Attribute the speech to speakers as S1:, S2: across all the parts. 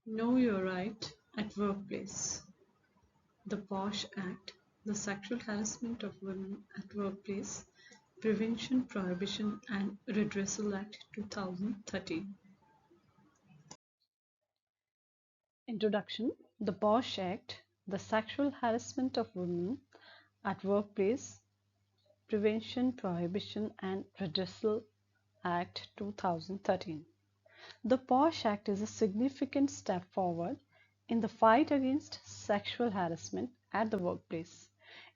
S1: Know your right at workplace. The POSH Act, the Sexual Harassment of Women at Workplace Prevention, Prohibition and Redressal Act 2013. Introduction. The POSH Act, the Sexual Harassment of Women at Workplace Prevention, Prohibition and Redressal Act 2013. The POSH Act is a significant step forward in the fight against sexual harassment at the workplace.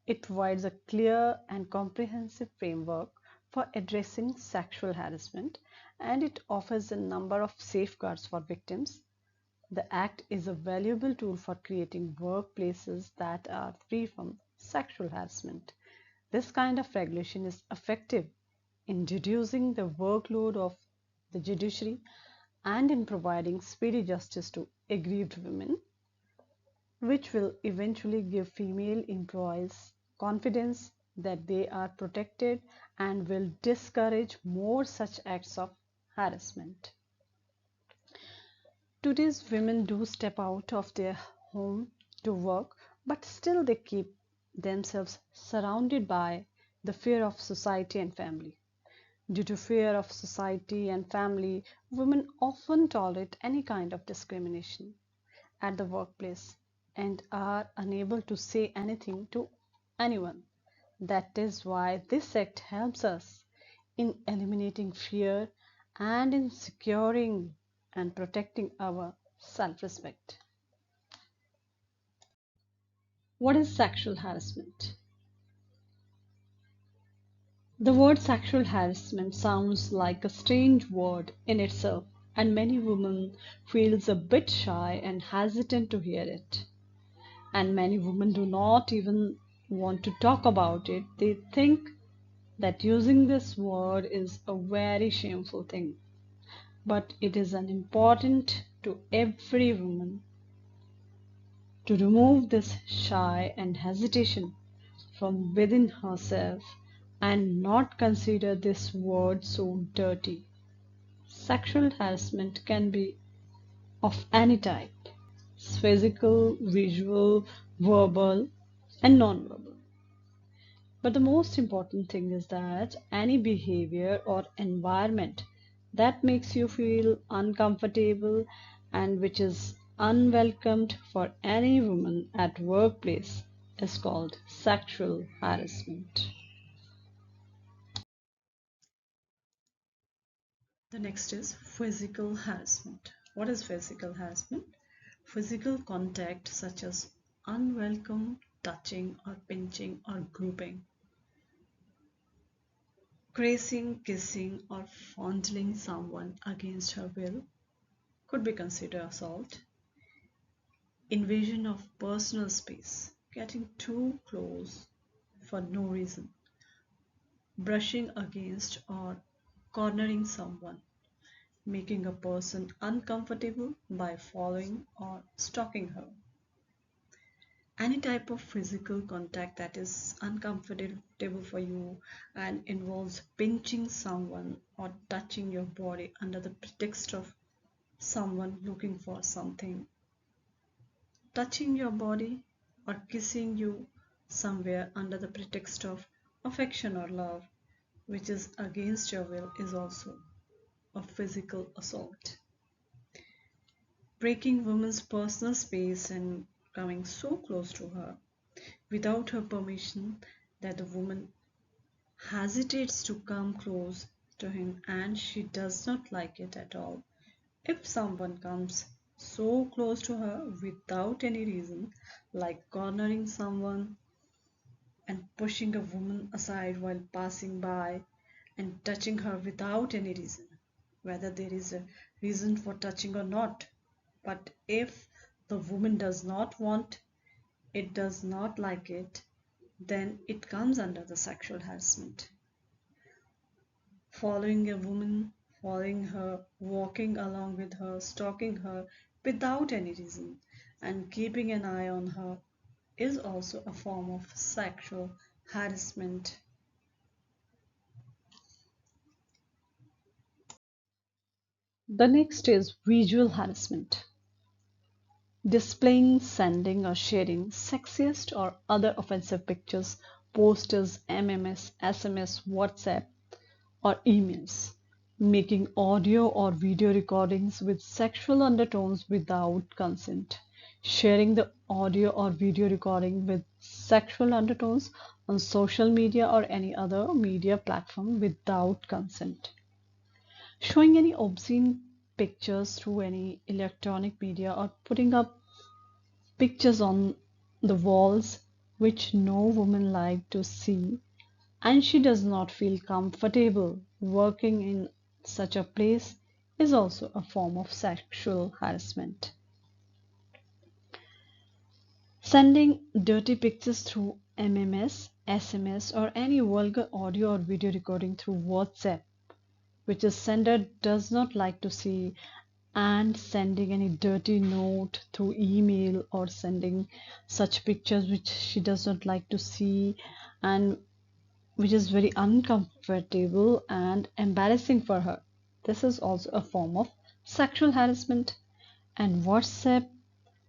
S1: It provides a clear and comprehensive framework for addressing sexual harassment, and it offers a number of safeguards for victims. The Act is a valuable tool for creating workplaces that are free from sexual harassment. This kind of regulation is effective in reducing the workload of the judiciary and in providing speedy justice to aggrieved women, which will eventually give female employees confidence that they are protected and will discourage more such acts of harassment. Today's women do step out of their home to work, but still they keep themselves surrounded by the fear of society and family. Due to fear of society and family, women often tolerate any kind of discrimination at the workplace and are unable to say anything to anyone. That is why this act helps us in eliminating fear and in securing and protecting our self respect. What is sexual harassment? The word sexual harassment sounds like a strange word in itself, and many women feels a bit shy and hesitant to hear it. And many women do not even want to talk about it. They think that using this word is a very shameful thing. But it is an important to every woman to remove this shy and hesitation from within herself and not consider this word so dirty. Sexual harassment can be of any type: physical, visual, verbal, and non-verbal. But the most important thing is that any behavior or environment that makes you feel uncomfortable and which is unwelcomed for any woman at workplace is called sexual harassment. The next is physical harassment. What is physical harassment? Physical contact such as unwelcome touching or pinching or grouping, caressing, kissing, or fondling someone against her will could be considered assault. Invasion of personal space, getting too close for no reason, brushing against or cornering someone, making a person uncomfortable by following or stalking her. Any type of physical contact that is uncomfortable for you and involves pinching someone or touching your body under the pretext of someone looking for something, touching your body or kissing you somewhere under the pretext of affection or love, which is against your will, is also a physical assault. Breaking woman's personal space and coming so close to her without her permission that the woman hesitates to come close to him and she does not like it at all. If someone comes so close to her without any reason, like cornering someone and pushing a woman aside while passing by and touching her without any reason, whether there is a reason for touching or not, but if the woman does not want it, does not like it, then it comes under the sexual harassment. Following a woman, following her, walking along with her, stalking her without any reason, and keeping an eye on her is also a form of sexual harassment. The next is visual harassment. Displaying, sending, or sharing sexist or other offensive pictures, posters, MMS, SMS, WhatsApp, or emails. Making audio or video recordings with sexual undertones without consent. Sharing the audio or video recording with sexual undertones on social media or any other media platform without consent. Showing any obscene pictures through any electronic media or putting up pictures on the walls which no woman like to see and she does not feel comfortable working in such a place is also a form of sexual harassment. Sending dirty pictures through MMS, SMS, or any vulgar audio or video recording through WhatsApp, which the sender does not like to see, and sending any dirty note through email or sending such pictures which she does not like to see and which is very uncomfortable and embarrassing for her. This is also a form of sexual harassment. And WhatsApp,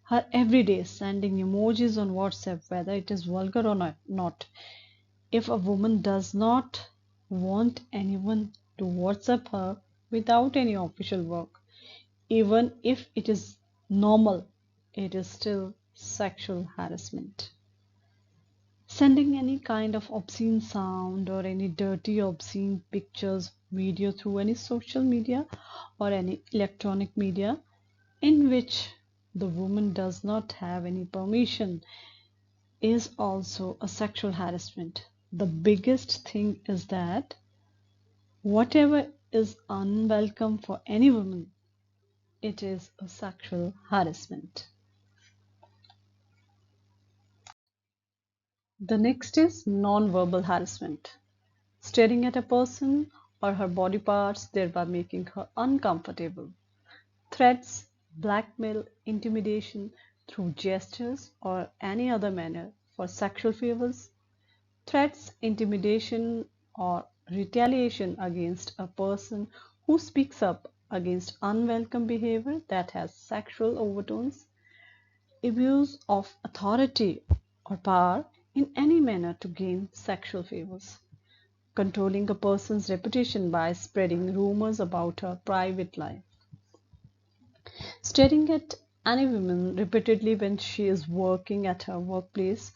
S1: her everyday sending emojis on WhatsApp, whether it is vulgar or not. If a woman does not want anyone to WhatsApp her without any official work, even if it is normal, it is still sexual harassment. Sending any kind of obscene sound or any dirty, obscene pictures, video through any social media or any electronic media in which the woman does not have any permission is also a sexual harassment. The biggest thing is that whatever is unwelcome for any woman, it is a sexual harassment. The next is non-verbal harassment. Staring at a person or her body parts, thereby making her uncomfortable. Threats, blackmail, intimidation through gestures or any other manner for sexual favors. Threats, intimidation, or retaliation against a person who speaks up against unwelcome behavior that has sexual overtones. Abuse of authority or power in any manner to gain sexual favors. Controlling a person's reputation by spreading rumors about her private life. Staring at any woman repeatedly when she is working at her workplace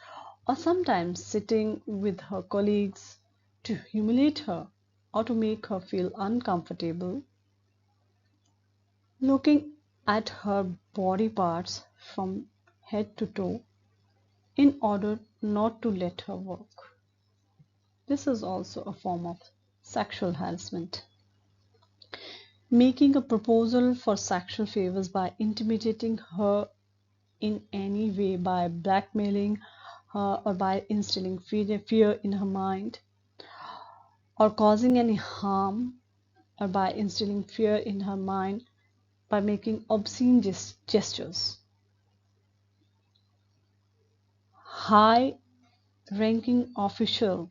S1: or sometimes sitting with her colleagues to humiliate her or to make her feel uncomfortable. Looking at her body parts from head to toe in order not to let her work. This is also a form of sexual harassment. Making a proposal for sexual favors by intimidating her in any way, by blackmailing her or by instilling fear in her mind, or causing any harm, or by instilling fear in her mind by making obscene gestures. High ranking official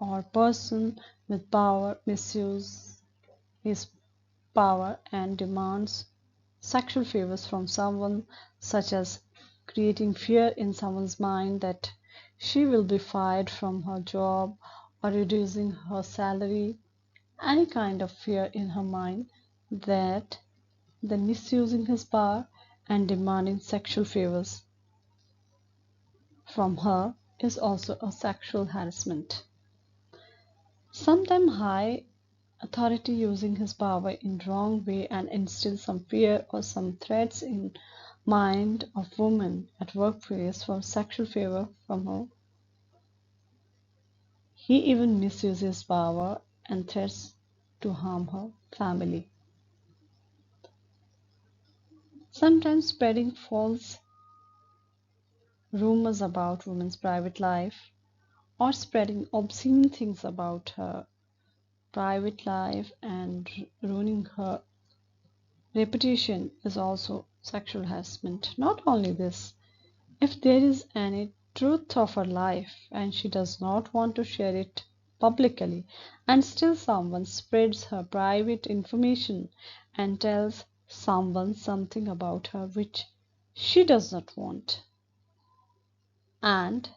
S1: or person with power misuse his power and demands sexual favors from someone, such as creating fear in someone's mind that she will be fired from her job or reducing her salary, any kind of fear in her mind, that then misusing his power and demanding sexual favors from her is also a sexual harassment. Sometimes high authority using his power in wrong way and instill some fear or some threats in mind of woman at workplace for sexual favor from her. He even misuses power and threats to harm her family. Sometimes spreading false rumors about women's private life or spreading obscene things about her private life and ruining her reputation is also sexual harassment. Not only this, if there is any truth of her life and she does not want to share it publicly, and still someone spreads her private information and tells someone something about her which she does not want. And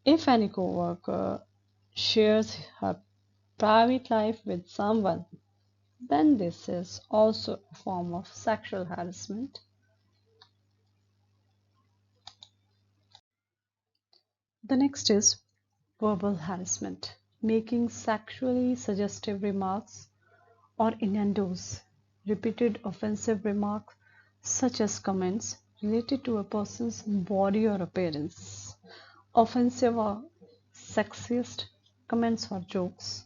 S1: if any coworker shares her private life with someone, then this is also a form of sexual harassment. The next is verbal harassment, making sexually suggestive remarks or innuendos, repeated offensive remarks such as comments related to a person's body or appearance, offensive or sexist comments or jokes,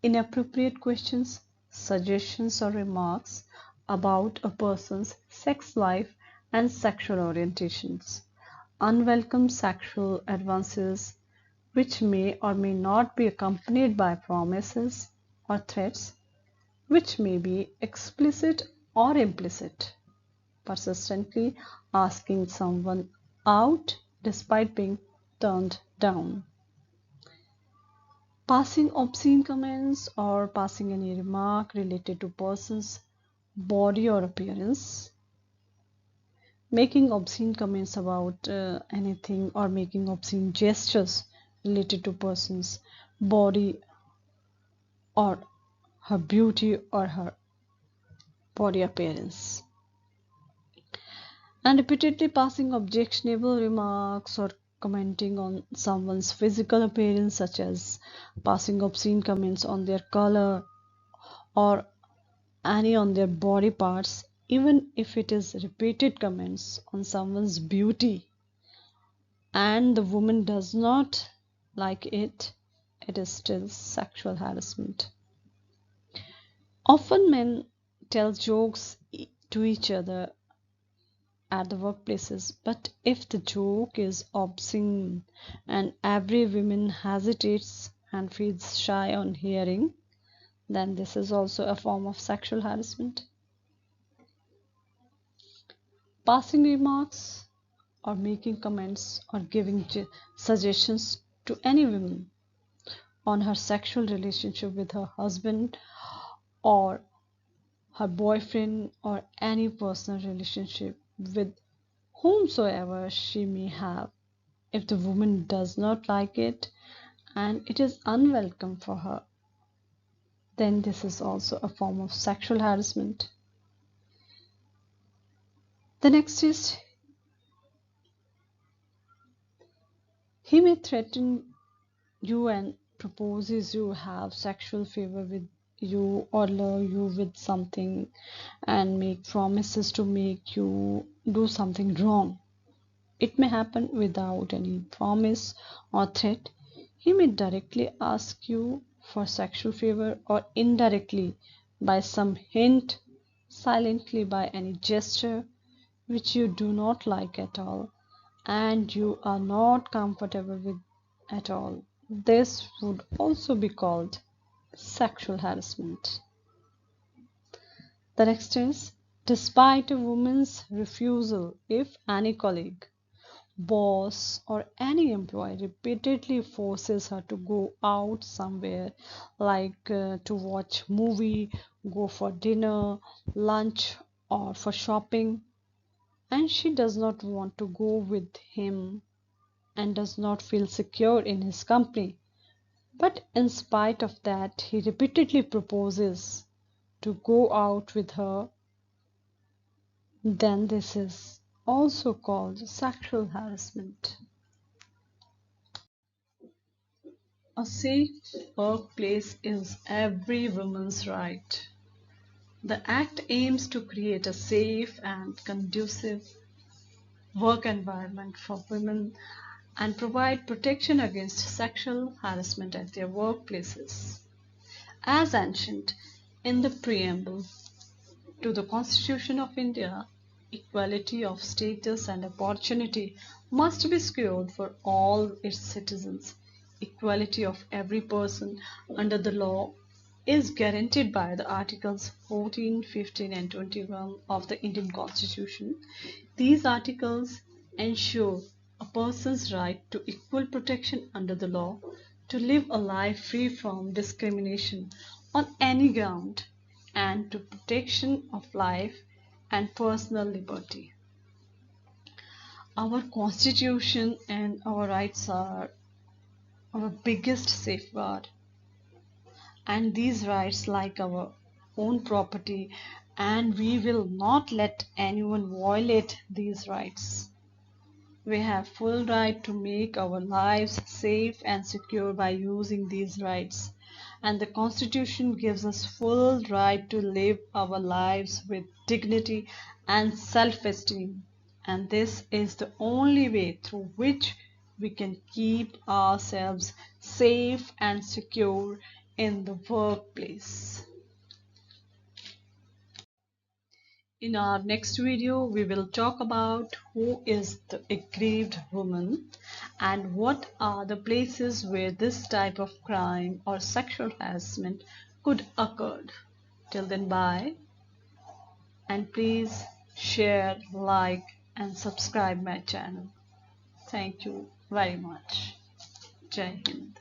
S1: inappropriate questions, suggestions, or remarks about a person's sex life and sexual orientations, unwelcome sexual advances which may or may not be accompanied by promises or threats, which may be explicit or implicit, persistently asking someone out despite being turned down, passing obscene comments or passing any remark related to person's body or appearance, making obscene comments about anything or making obscene gestures related to person's body or her beauty or her body appearance, and repeatedly passing objectionable remarks or commenting on someone's physical appearance, such as passing obscene comments on their color or any on their body parts, even if it is repeated comments on someone's beauty and the woman does not like it, it is still sexual harassment. Often men tell jokes to each other at the workplaces, but if the joke is obscene and every woman hesitates and feels shy on hearing, then this is also a form of sexual harassment. Passing remarks or making comments or giving suggestions to any woman on her sexual relationship with her husband or her boyfriend or any personal relationship with whomsoever she may have. If the woman does not like it and it is unwelcome for her, then this is also a form of sexual harassment. The next is he may threaten you and proposes you have sexual favor with you or love you with something and make promises to make you do something wrong. It may happen without any promise or threat. He may directly ask you for sexual favor or indirectly by some hint, silently by any gesture which you do not like at all and you are not comfortable with at all. This would also be called sexual harassment. The next is despite a woman's refusal, if any colleague, boss, or any employee repeatedly forces her to go out somewhere like to watch movie, go for dinner, lunch, or for shopping, and she does not want to go with him and does not feel secure in his company. But in spite of that, he repeatedly proposes to go out with her, then this is also called sexual harassment. A safe workplace is every woman's right. The Act aims to create a safe and conducive work environment for women and provide protection against sexual harassment at their workplaces. As mentioned in the preamble to the Constitution of India, equality of status and opportunity must be secured for all its citizens. Equality of every person under the law is guaranteed by the Articles 14, 15, and 21 of the Indian Constitution. These articles ensure a person's right to equal protection under the law, to live a life free from discrimination on any ground, and to protection of life and personal liberty. Our constitution and our rights are our biggest safeguard, and these rights like our own property, and we will not let anyone violate these rights. We have full right to make our lives safe and secure by using these rights. And the Constitution gives us full right to live our lives with dignity and self-esteem. And this is the only way through which we can keep ourselves safe and secure in the workplace. In our next video, we will talk about who is the aggrieved woman and what are the places where this type of crime or sexual harassment could occur. Till then, bye, and please share, like, and subscribe my channel. Thank you very much. Jai Hind.